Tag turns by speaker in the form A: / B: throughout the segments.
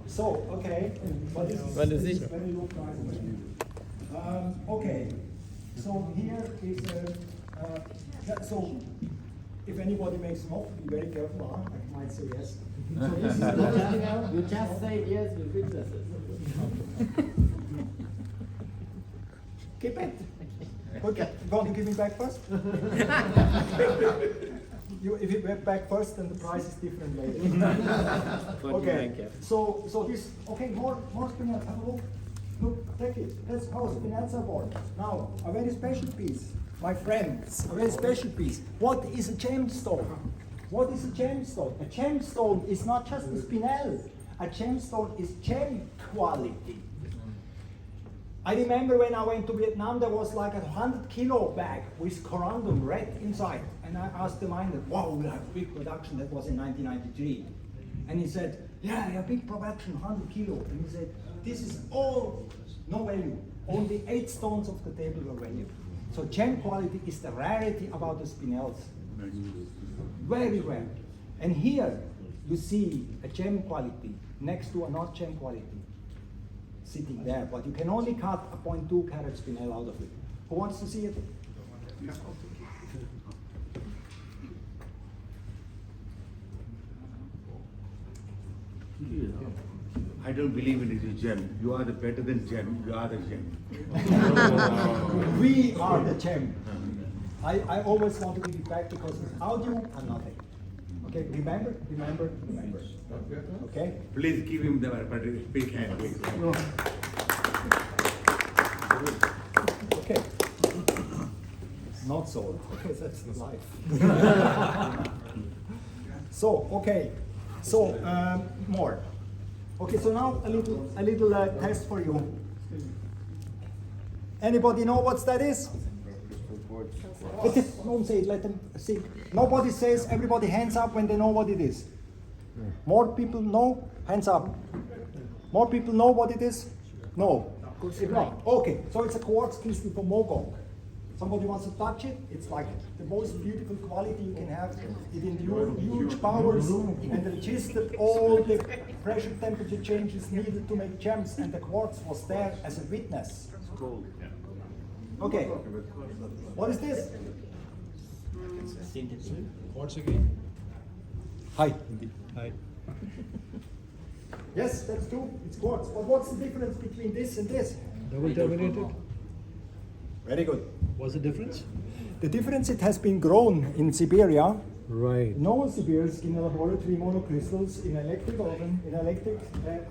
A: So, okay, but this is very low price. Okay, so here is so if anybody makes an offer, be very careful, huh? I might say yes. So this is the original.
B: You just say yes with witnesses.
A: Keep it. Okay, you want to give me back first? If you get back first, then the price is different later. Okay, so this, okay, more spinels, have a look. Look, take it. That's how spinels are born. Now, a very special piece, my friends, a very special piece. What is a gemstone? What is a gemstone? A gemstone is not just a spinel. A gemstone is gem quality. I remember when I went to Vietnam, there was like a 100-kilo bag with corundum red inside. And I asked the miner, wow, we'll have big production. That was in 1993. And he said, yeah, big production, 100 kilo. And he said, this is all no value. Only 8 stones of the table were value. So gem quality is the rarity about the spinels. Very rare. And here you see a gem quality next to a not gem quality sitting there, but you can only cut a 0.2 carat spinel out of it. Who wants to see it?
C: I don't believe it is a gem. You are the better than gem. You are the gem.
A: We are the gem. I always want to give it back because without you, I'm nothing. Okay, remember. Okay?
C: Please give him the big hand, please.
A: Okay. Not so. Okay, that's life. So, okay. So, more. Okay, so now a little test for you. Anybody know what that is? Don't say it, let them see. Nobody says, everybody hands up when they know what it is. More people know, hands up. More people know what it is? No. If not, okay, so it's a quartz crystal from Mogok. Somebody wants to touch it? It's like the most beautiful quality you can have. It endured huge powers and registered all the pressure temperature changes needed to make gems, and the quartz was there as a witness. Okay, what is this?
D: Quartz again?
A: Hi.
D: Hi.
A: Yes, that's true, it's quartz. But what's the difference between this and this?
D: Double terminated?
A: Very good.
D: What's the difference?
A: The difference, it has been grown in Siberia.
D: Right.
A: No Siberians in a laboratory monocrystals in electric oven, in electric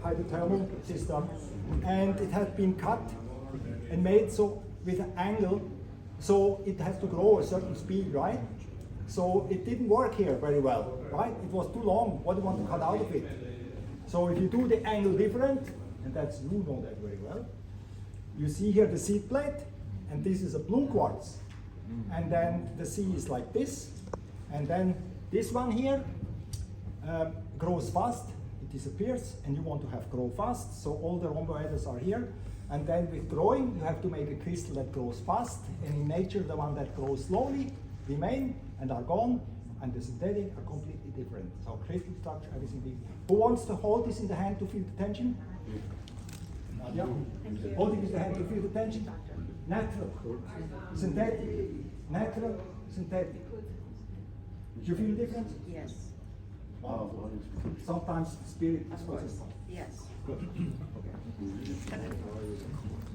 A: hydrothermal system, and it has been cut and made so with an angle, so it has to grow a certain speed, right? So it didn't work here very well, right? It was too long. What do you want to cut out of it? So if you do the angle different, and that's, you know that very well, you see here the seed plate, and this is a blue quartz. And then the C is like this, and then this one here grows fast, it disappears, and you want to have grow fast, so all the rhomboeders are here. And then with growing, you have to make a crystal that grows fast, and in nature, the one that grows slowly remain and are gone, and the synthetic are completely different. So crystal structure, everything big. Who wants to hold this in the hand to feel the tension? Nadia? Hold it in the hand to feel the tension. Natural, synthetic, natural, synthetic. Do you feel the difference?
E: Yes.
A: Wow. Sometimes spirit is consistent.
E: Yes.
A: Good. Okay.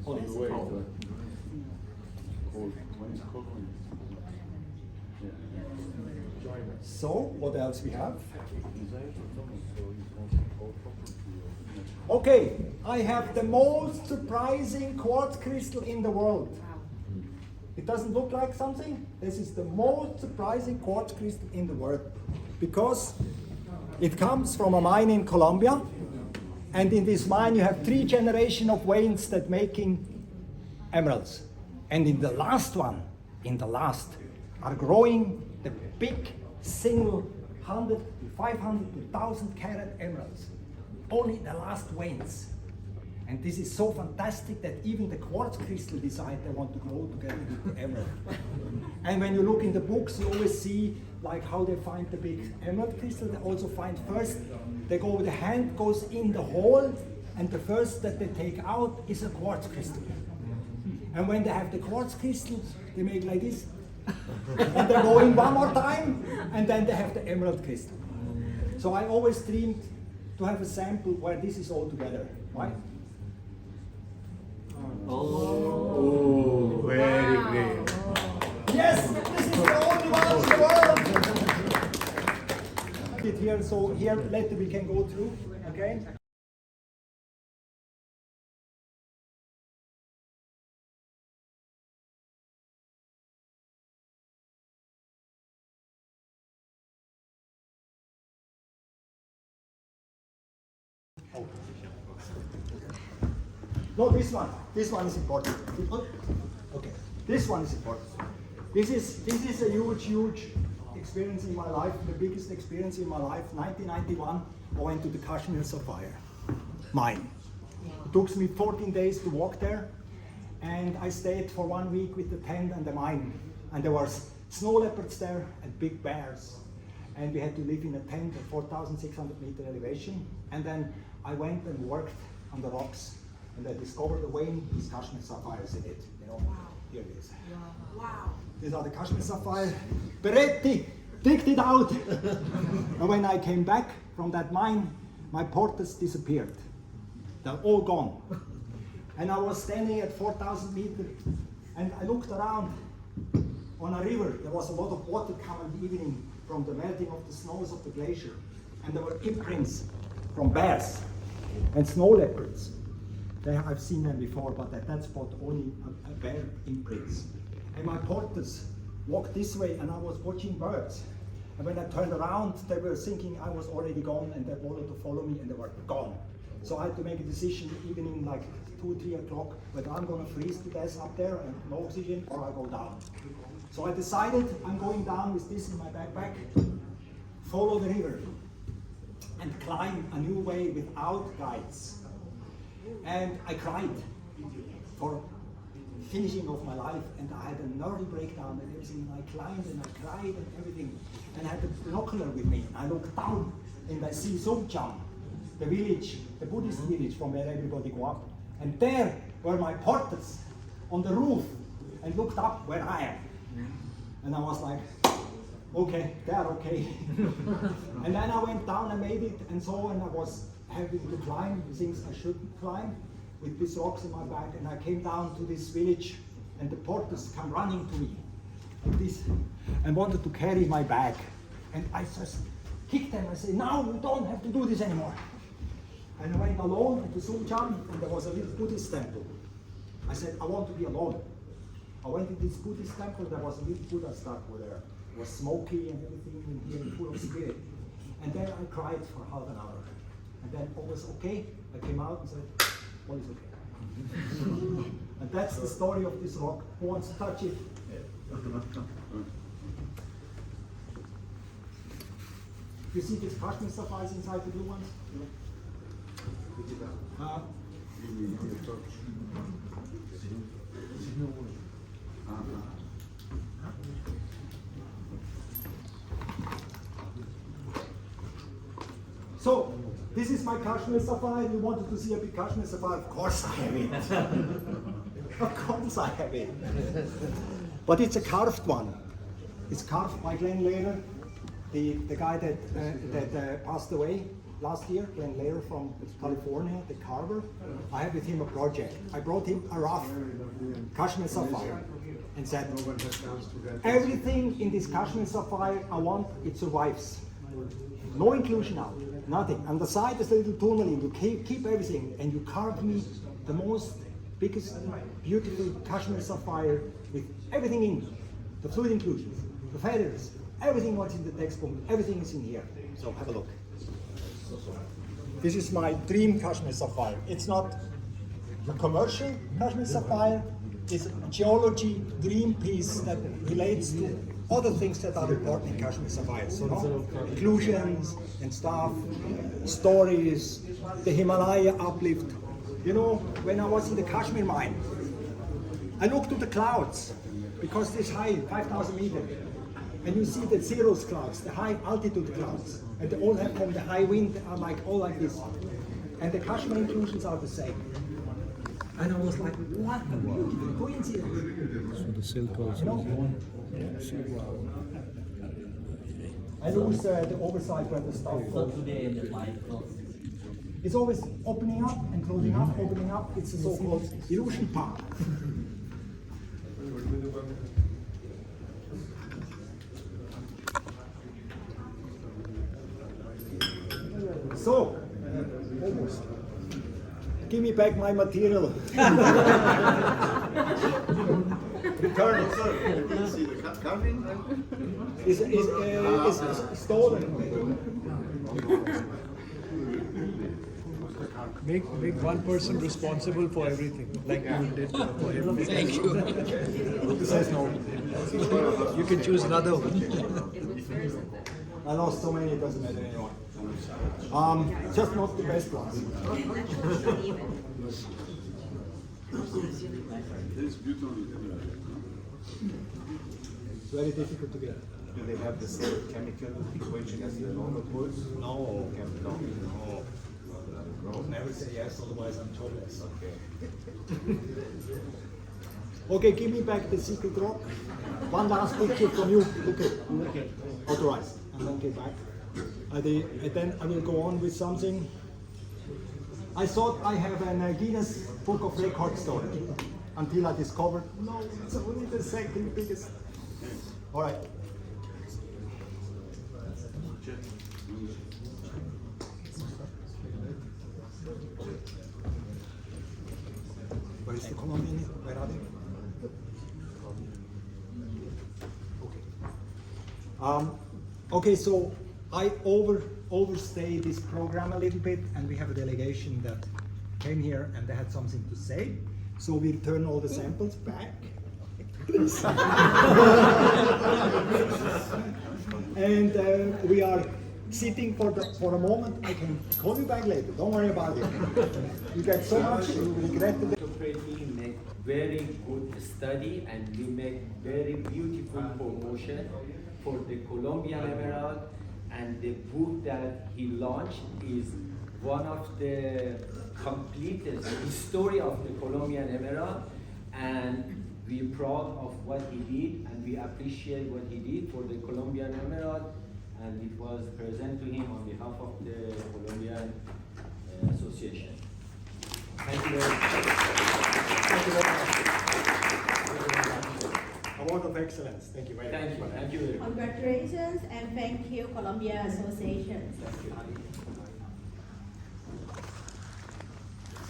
A: Hold it. So, what else we have? Okay, I have the most surprising quartz crystal in the world. It doesn't look like something. This is the most surprising quartz crystal in the world because it comes from a mine in Colombia, and in this mine you have 3 generations of veins that making emeralds. And in the last one, are growing the big single 100, 500 to 1,000 carat emeralds. Only the last veins. And this is so fantastic that even the quartz crystal decide they want to grow together with the emerald. And when you look in the books, you always see like how they find the big emerald crystal. They also find first, the hand goes in the hole, and the first that they take out is a quartz crystal. And when they have the quartz crystals, they make like this, and they go in one more time, and then they have the emerald crystal. So I always dreamed to have a sample where this is all together, right?
C: Oh, very great.
A: Yes, this is the only one in the world. Here, so here later we can go through, okay? No, this one. This one is important. Okay, this one is important. This is a huge experience in my life. The biggest experience in my life. 1991, I went to the Kashmir Sapphire mine. It took me 14 days to walk there, and I stayed for 1 week with the tent and the mine. And there was snow leopards there and big bears. And we had to live in a tent at 4,600 meter elevation. And then I went and worked on the rocks. And I discovered the vein, these Kashmir sapphires in it. You know, wow. Here it is.
E: Wow.
A: These are the Kashmir sapphire. Peretti digged it out. And when I came back from that mine, my porters disappeared. They're all gone. And I was standing at 4,000 meters, and I looked around on a river. There was a lot of water coming in the evening from the melting of the snows of the glacier. And there were imprints from bears and snow leopards. I've seen them before, but at that spot only a bear imprints. And my porters walked this way, and I was watching birds. And when I turned around, they were thinking I was already gone, and they wanted to follow me, and they were gone. So I had to make a decision, evening like 2 or 3 o'clock, whether I'm going to freeze to death up there and no oxygen, or I go down. So I decided I'm going down with this in my backpack, follow the river, and climb a new way without guides. And I cried for finishing off my life, and I had a nervy breakdown and everything. I climbed and I cried and everything, and I had the binocular with me. I looked down and I see Somcham, the village, the Buddhist village from where everybody go up. And there were my porters on the roof and looked up where I am. And I was like, okay, they're okay. And then I went down and made it, and so, and I was having to climb things I shouldn't climb with these rocks in my back, and I came down to this village, and the porters come running to me like this and wanted to carry my bag, and I just kicked them. I said, "Now you don't have to do this anymore." And I went alone to Sumcham, and there was a little Buddhist temple. I said, "I want to be alone." I went to this Buddhist temple. There was a little Buddha statue there. It was smoky and everything in here, full of spirit. And there I cried for half an hour. And then all was okay. I came out and said, all is okay. And that's the story of this rock. Who wants to touch it? You see these Kashmir sapphires inside the blue ones? So, this is my Kashmir sapphire. You wanted to see a big Kashmir sapphire? Of course I have it. Of course I have it. But it's a carved one. It's carved by Glenn Lehrer, the guy that passed away last year, Glenn Lehrer from California, the carver. I had with him a project. I brought him a rough Kashmir sapphire and said, everything in this Kashmir sapphire I want, it survives. No inclusion now, nothing. On the side is a little tourmaline. You keep everything, and you carve me the most biggest, beautiful Kashmir sapphire with everything in, the fluid inclusions, the feathers, everything what's in the textbook, everything is in here. So have a look. This is my dream Kashmir sapphire. It's not a commercial Kashmir sapphire. It's a geology dream piece that relates to other things that are important in Kashmir sapphires. So, no? Inclusions and stuff, stories, the Himalaya uplift. You know, when I was in the Kashmir mine, I looked to the clouds because this high, 5,000 meters. and you see the cirrus clouds, the high altitude clouds, and they all have from the high wind are like all like this. And the Kashmir inclusions are the same. And I was like, what a beautiful coincidence.
D: So the silk also.
A: You know? I lose the oversight where the stuff
B: So
A: goes.
B: today the light closed.
A: It's always opening up and closing up, opening up. It's a so-called illusion pump. So, almost. Give me back my material. Return it.
C: See the carving?
A: Is stolen.
D: Make one person responsible for everything, like you did for him. Thank you.
A: He says no.
D: You can choose another one.
A: I lost so many, it doesn't matter anymore. Just not the best ones. It's very difficult to get.
C: Do they have the same chemical equation as the normal tools?
A: No.
C: No.
A: Never say yes, otherwise I'm jobless.
C: Okay.
A: Okay, give me back the secret rock. One last picture from you. Okay. Authorized. And then get back. And then I will go on with something. I thought I have a Guinness Book of Record story until I discovered no, it's only the second biggest. All right. Where is the Colombian? Where are they? Okay. Okay, so I overstayed this program a little bit, and we have a delegation that came here and they had something to say. So we return all the samples back. Please. And we are sitting for a moment. I can call you back later. Don't worry about it. You get so much, you regret it.
B: Dr. Peretti make very good study and we make very beautiful promotion for the Colombian Emerald, and the book that he launched is one of the completest history of the Colombian Emerald, and we're proud of what he did and we appreciate what he did for the Colombian Emerald, and it was present to him on behalf of the Colombian Association. Thank you very much.
A: Thank you very much. Award of Excellence. Thank you very much.
B: Thank you. Thank you very much.
E: Congratulations and thank you, Columbia Association.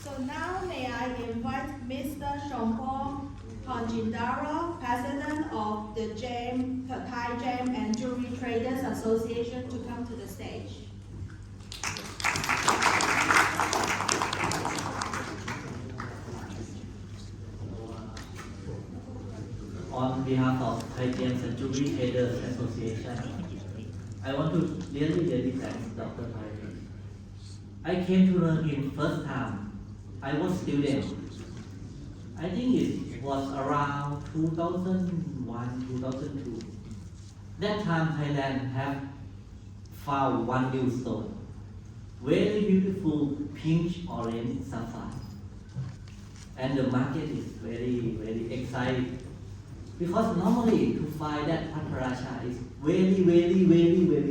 E: So now may I invite Mr. Shompong Panjindara, President of the Thai Gem and Jewelry Traders Association, to come to the stage.
F: On behalf of Thai Gems and Jewelry Traders Association, I want to really thank Dr. Peretti. I came to learn him first time. I was student. I think it was around 2001, 2002. That time Thailand have found one new stone. Very beautiful pink orange sapphire. And the market is very exciting. Because normally to find that Patrasha is very rare.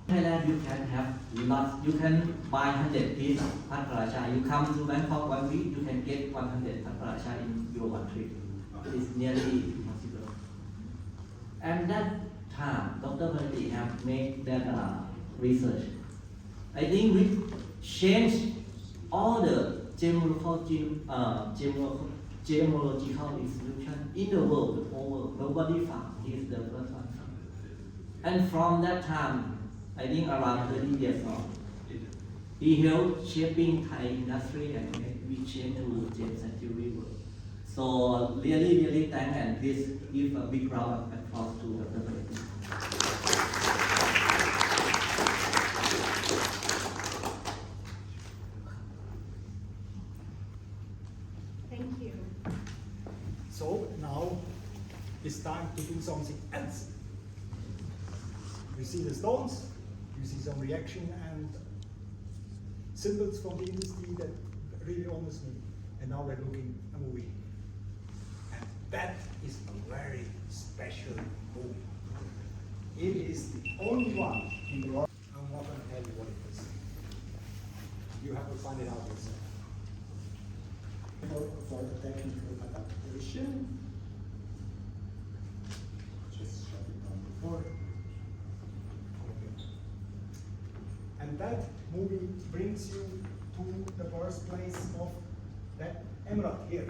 F: Thailand you can have lots, you can buy 100 pieces of Patrasha. You come to Bangkok 1 week, you can get 100 Patrasha in your one trip. It's nearly impossible. And that time, Dr. Peretti have made that research. I think we changed all the gemological institution in the world, the whole world. Nobody found. He is the first one. And from that time, I think around 30 years old, he helped shaping Thai industry and we changed to gems and jewelry world. So really thank and please give a big round of applause to Dr. Peretti.
E: Thank you.
A: So now is time to do something else. You see the stones, you see some reaction and symbols from the industry that really honors me. And now we're looking a movie. And that is a very special movie. It is the only one in the world. I'm not going to tell you what it is. You have to find it out yourself. For the technical adaptation, just shut it down before. Okay. And that movie brings you to the birthplace of that emerald here.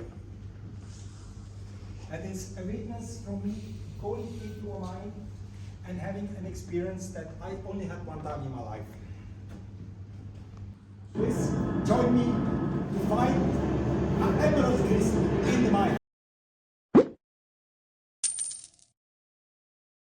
A: And it's a witness from me going into a mine and having an experience that I only had one time in my life. Please join me to find an emerald crystal in the mine.